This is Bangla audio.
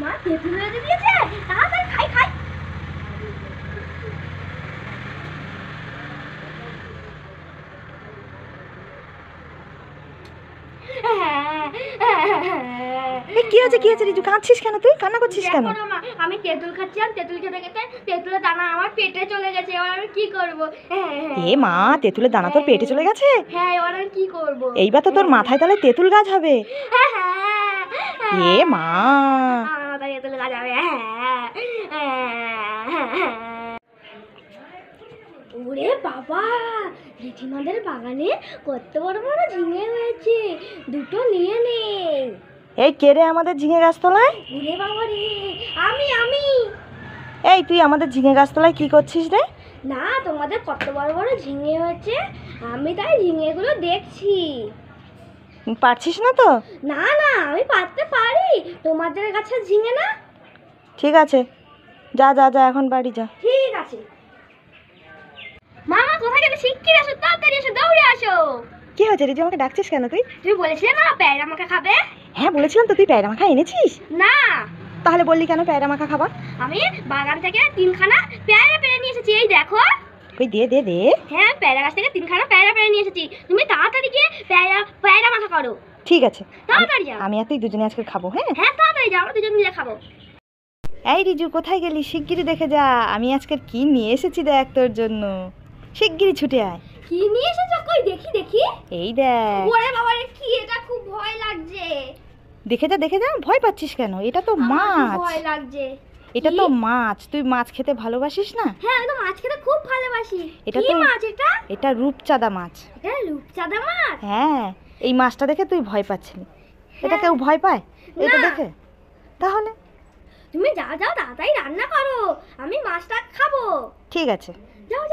মা তেঁতুল রেঁধে দিয়েছে, তাড়াতাড়ি খাই খাই। কি হয়েছে কি হয়েছে রিজু, কাঁদছিস কেন? তুই কান্না করছিস কেন? দেখো না মা, আমি তেঁতুল খাচ্ছিলাম, তেঁতুল খেতে খেতে তেঁতুলের দানা আমার পেটে চলে গেছে, এবার আমি কি করব? এ মা, তেঁতুলের দানা তোর পেটে চলে গেছে? হ্যাঁ, এবার আমি কি করব? এইবার তো তোর মাথায় তাহলে তেঁতুল গাছ হবে। এ মা, আমার মাথায় তেঁতুল গাছ হবে। ওরে বাবা, জেঠিমাদের বাগানে কত বড় বড় ঝিঙে হয়েছে, দুটো নিয়ে নেই। এই কে রে আমাদের ঝিঙে গাছতলায়? ওরে বাবা রে, আমি। এই তুই আমাদের ঝিঙে গাছতলায় কি করছিস রে? না, তোমাদের কত বড় বড় ঝিঙে হয়েছে, আমি তাই ঝিঙেগুলো দেখছি। পারছিস না তো? না না, আমি পারতে পারি, তোমাদের গাছের ঝিঙে না। ঠিক আছে, যা যা যা, এখন বাড়ি যা। ঠিক আছে। মামা কোথায় গেলে? শিগগির আসো, তাড়াতাড়ি এসো, দৌড়ে আসো। কি হয়েছে রিজু, আমাকে ডাকছিস কেন তুই? তুমি বলেছিলে না পেয়ারা মাখা খাবে? হ্যাঁ বলেছিলাম তো, তুই পেয়ারা মাখা এনেছিস? না, তাহলে বললি কেন পেয়ারা মাখা খাবা? আমি বাগান থেকে 3খানা পেয়ারা পেরে নিয়ে এসেছি, এই দেখো। ওই দে দে দে। হ্যাঁ, পেয়ারা গাছ থেকে 3খানা পেয়ারা পেরে নিয়ে এসেছি, তুমি তাড়াতাড়ি গিয়ে পেয়ারা মাখা করো। ঠিক আছে, তাড়াতাড়ি যাও। আমি আর তুই দুজনে আজকে খাবো। হ্যাঁ হ্যাঁ, তাড়াতাড়ি যাও, আমরা দুজন মিলে খাবো। এই রিজু, কোথায় গেলি? শিগগিরই দেখে যা, আমি আজকে কি নিয়ে এসেছি দেখ তোর জন্য। শিগগিরই ছুটে আয়। কি নিয়ে এসেছো? কই দেখি দেখি। এই দেখ। ওরে বাবা রে, কি এটা? খুব ভয় লাগছে। দেখে যা দেখে যা, ভয় পাচ্ছিস কেন? এটা তো আমার খুব মাছ। ভয় লাগছে। এটা কি? তো মাছ, তুই মাছ খেতে ভালোবাসিস না? হ্যাঁ, আমি তো মাছ খেতে খুব ভালোবাসি। এটা কি তো- মাছ এটা? এটা রূপচাঁদা মাছ। এটা রূপচাঁদা মাছ? হ্যাঁ, এই মাছটা দেখে তুই ভয় পাচ্ছিলি। এটা হ্যাঁ। কেউ ভয় পায় এটা না। দেখে? তাহলে তুমি যাও যাও, তাড়াতাড়ি রান্না করো, আমি মাছটা খাবো। ঠিক আছে, যাও